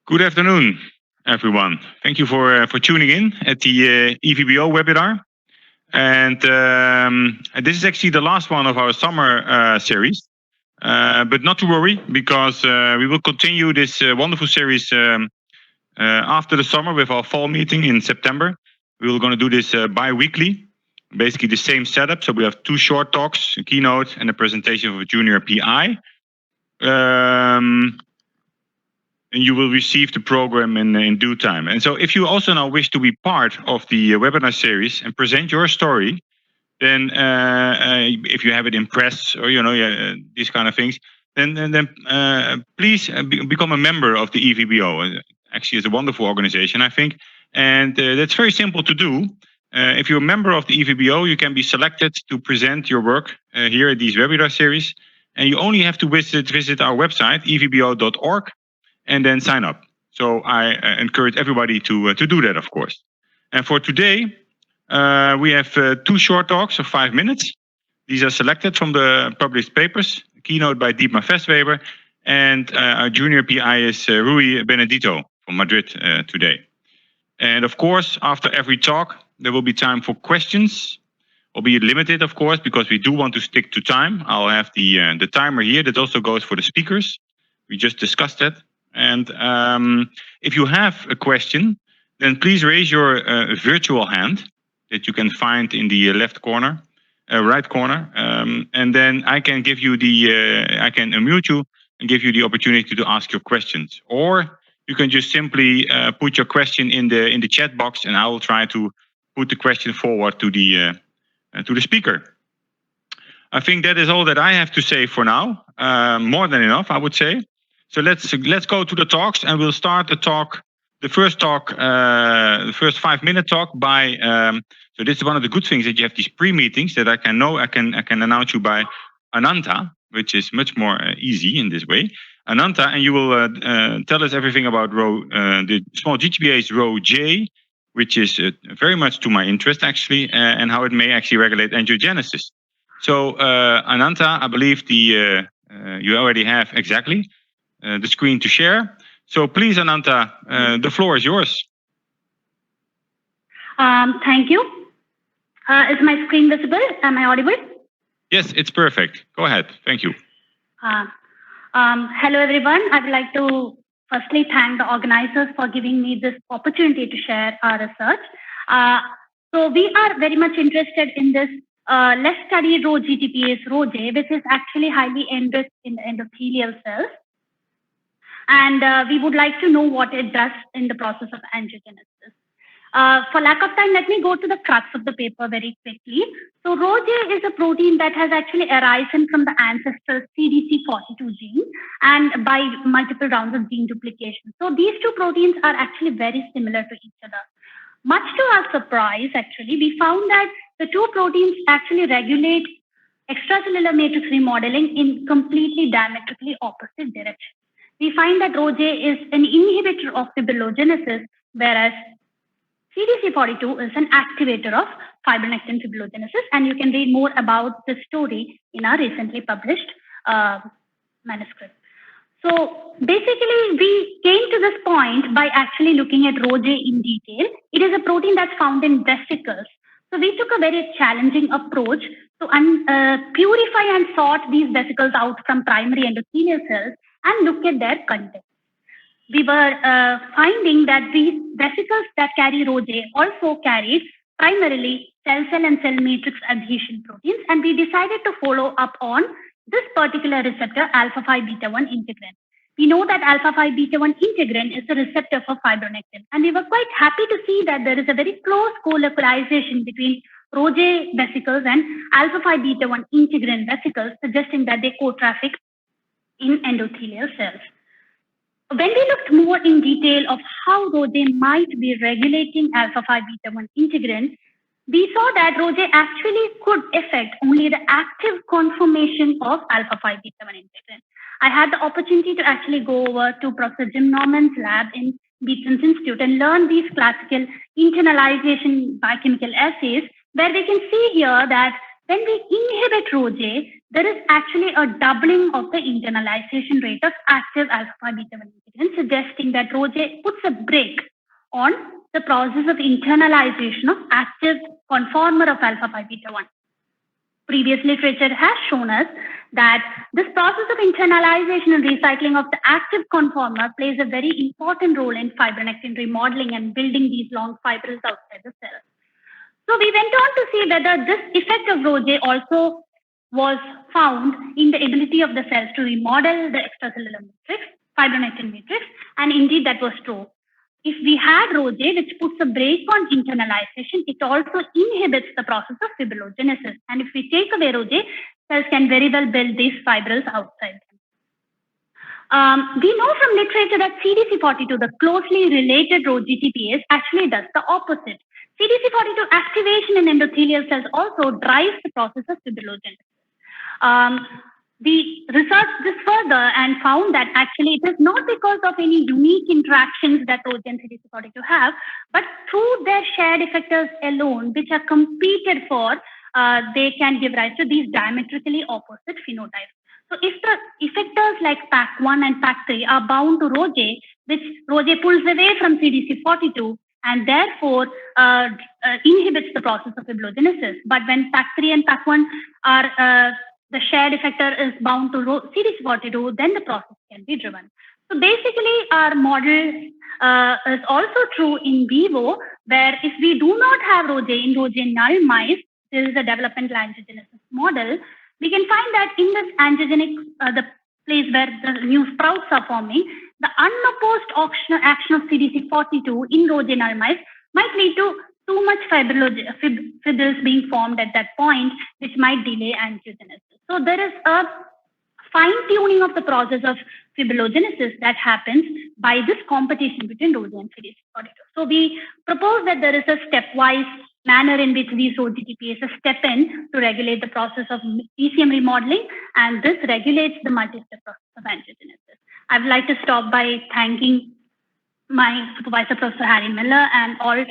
Good afternoon, everyone. Thank you for tuning in at the EVBO webinar. And this is actually the last one of our summer series. But not to worry, because we will continue this wonderful series after the summer with our fall meeting in September. We're going to do this bi-weekly, basically the same setup. So we have two short talks, a keynote, and a presentation of a junior PI. And you will receive the program in due time. And so if you also now wish to be part of the webinar series and present your story, then if you have it in press or these kind of things, then please become a member of the EVBO. Actually, it's a wonderful organization, I think, and that's very simple to do. If you're a member of the EVBO, you can be selected to present your work here at these webinar series, and you only have to visit our website evbo.org and then sign up. So I encourage everybody to do that, of course. And for today, we have two short talks of 5 minutes. These are selected from the published papers, a keynote by Dietmar Vestweber, and our junior PI is Rui Benedito from Madrid today. And of course, after every talk, there will be time for questions, albeit limited, of course, because we do want to stick to time. I'll have the timer here. That also goes for the speakers. We just discussed that. And if you have a question, then please raise your virtual hand that you can find in the left corner, right corner, and then I can give you I can unmute you and give you the opportunity to ask your questions. Or you can just simply put your question in the chat box, and I will try to put the question forward to the speaker. I think that is all that I have to say for now. More than enough, I would say. So let's go to the talks, and we'll start the first 5-minute talk by. So this is one of the good things, that you have these pre-meetings that I can announce you by Ananta, which is much more easy in this way. Ananta, and you will tell us everything about the small GTPase row J, which is very much to my interest actually, and how it may actually regulate angiogenesis. So Ananta, I believe you already have exactly the screen to share. So please, Ananta, the floor is yours. Thank you. Is my screen visible? Am I audible? Yes, it's perfect. Go ahead. Thank you. Hello, everyone. I would like to firstly thank the organizers for giving me this opportunity to share our research. So we are very much interested in this less studied row GTPase row J, which is actually highly enriched in the endothelial cells. And we would like to know what it does in the process of angiogenesis. For lack of time, let me go to the crux of the paper very quickly. So ROJ is a protein that has actually arisen from the ancestral CDC42 gene and by multiple rounds of gene duplication. So these two proteins are actually very similar to each other. Much to our surprise, actually, we found that the two proteins actually regulate extracellular matrix remodeling in completely diametrically opposite directions. We find that ROJ is an inhibitor of fibrillogenesis, whereas CDC42 is an activator of fibronectin fibrillogenesis, and you can read more about this story in our recently published manuscript. So basically, we came to this point by actually looking at ROJ in detail. It is a protein that's found in vesicles. So we took a very challenging approach to purify and sort these vesicles out from primary endothelial cells and look at their content. We were finding that these vesicles that carry ROJ also carried primarily cell-cell and cell matrix adhesion proteins, and we decided to follow up on this particular receptor, alpha-5 beta-1 integrin. We know that alpha-5 beta-1 integrin is a receptor for fibronectin, and we were quite happy to see that there is a very close co-localization between ROJ vesicles and alpha-5 beta-1 integrin vesicles, suggesting that they co-traffic in endothelial cells. When we looked more in detail of how ROJ might be regulating alpha-5 beta-1 integrin, we saw that ROJ actually could affect only the active conformation of alpha-5 beta-1 integrin. I had the opportunity to actually go over to Professor Jim Norman's lab in Beaton's Institute and learn these classical internalization biochemical assays, where we can see here that when we inhibit ROJ, there is actually a doubling of the internalization rate of active alpha beta 1 ingredients, suggesting that ROJ puts a brake on the process of internalization of active conformer of alpha beta 1. Previous literature has shown us that this process of internalization and recycling of the active conformer plays a very important role in fibronectin remodeling and building these long fibrils outside the cell. So we went on to see whether this effect of ROJ also was found in the ability of the cells to remodel the extracellular matrix, fibronectin matrix, and indeed that was true. If we had ROJ, which puts a brake on internalization, it also inhibits the process of fibrillogenesis. And if we take away ROJ, cells can very well build these fibrils outside them. We know from literature that CDC42, the closely related ROGTPase, actually does the opposite. CDC42 activation in endothelial cells also drives the process of fibrillogenesis. We researched this further and found that actually it is not because of any unique interactions that ROJ and CDC42 have, but through their shared effectors alone, which are competed for, they can give rise to these diametrically opposite phenotypes. So if the effectors like PAC1 and PAC3 are bound to ROJ, which ROJ pulls away from CDC42 and therefore inhibits the process of fibrillogenesis. But when PAC3 and PAC1 are the shared effector is bound to CDC42, then the process can be driven. So basically, our model is also true in vivo, where if we do not have ROJ in ROJ null mice, this is a developmental angiogenesis model, we can find that in this angiogenic, the place where the new sprouts are forming, the unopposed action of CDC42 in ROJ null mice might lead to too much fibrils being formed at that point, which might delay angiogenesis. So there is a fine-tuning of the process of fibrillogenesis that happens by this competition between ROJ and CDC42. So we propose that there is a stepwise manner in which these ROGTPases step in to regulate the process of ECM remodeling, and this regulates the multi-step process of angiogenesis. I would like to stop by thanking my supervisor, Professor Harry Miller, and all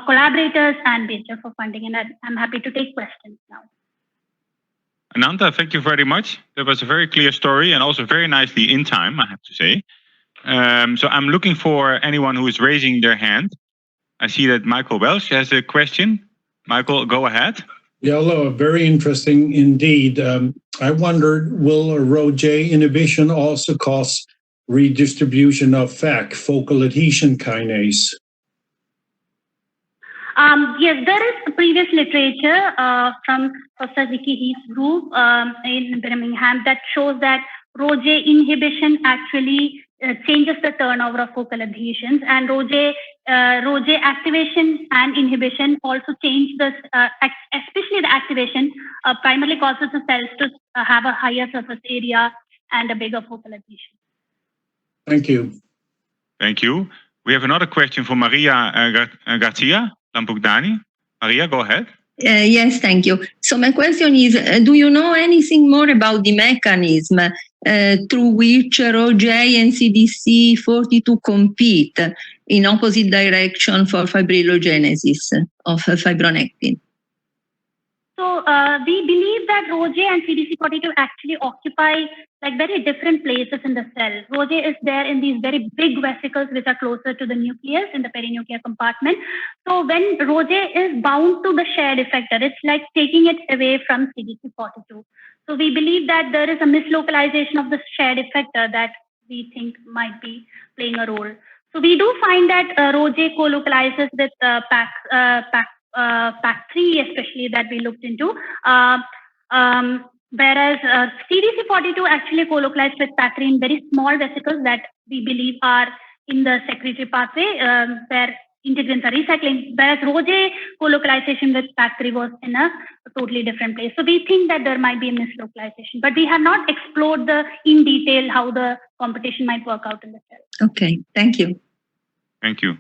collaborators and BHF for funding, and I'm happy to take questions now. Ananta, thank you very much. That was a very clear story and also very nicely in time, I have to say. So I'm looking for anyone who is raising their hand. I see that Michael Welsh has a question. Michael, go ahead. Yeah, hello. Very interesting indeed. I wondered, will a ROJ inhibition also cause redistribution of FAK, focal adhesion kinase? Yes, there is previous literature from Professor Vicky Heath's group in Birmingham that shows that ROJ inhibition actually changes the turnover of focal adhesions, and ROJ activation and inhibition also change this, especially the activation primarily causes the cells to have a higher surface area and a bigger focal adhesion. Thank you. Thank you. We have another question for Maria Garcia Lampugdani. Maria, go ahead. Yes, thank you. So my question is, do you know anything more about the mechanism through which ROJ and CDC42 compete in opposite direction for fibrillogenesis of fibronectin? So we believe that ROJ and CDC42 actually occupy like very different places in the cell. ROJ is there in these very big vesicles which are closer to the nucleus in the perinuclear compartment. So when ROJ is bound to the shared effector, it's like taking it away from CDC42. So we believe that there is a mislocalization of the shared effector that we think might be playing a role. So we do find that ROJ co-localizes with PAC3, especially that we looked into, whereas CDC42 actually co-localized with PAC3 in very small vesicles that we believe are in the secretory pathway where integrins are recycling, whereas ROJ co-localization with PAC3 was in a totally different place. So we think that there might be a mislocalization, but we have not explored in detail how the competition might work out in the cell. Okay, thank you. Thank you.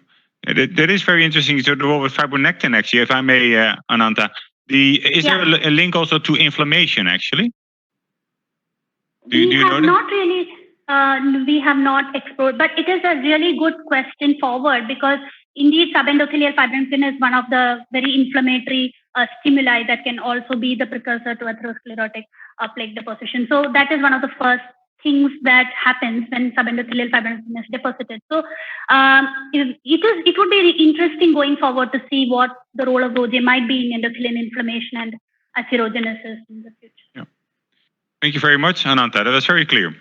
That is very interesting. So the role with fibronectin, actually, if I may, Ananta, is there a link also to inflammation, actually? Do you know that? Not really. We have not explored, but it is a really good question forward because indeed subendothelial fibronectin is one of the very inflammatory stimuli that can also be the precursor to atherosclerotic plaque deposition. So that is one of the first things that happens when subendothelial fibrosis is deposited. So it would be interesting going forward to see what the role of ROJ might be in endothelial inflammation and atherogenesis in the future. Yeah. Thank you very much, Ananta. That was very clear.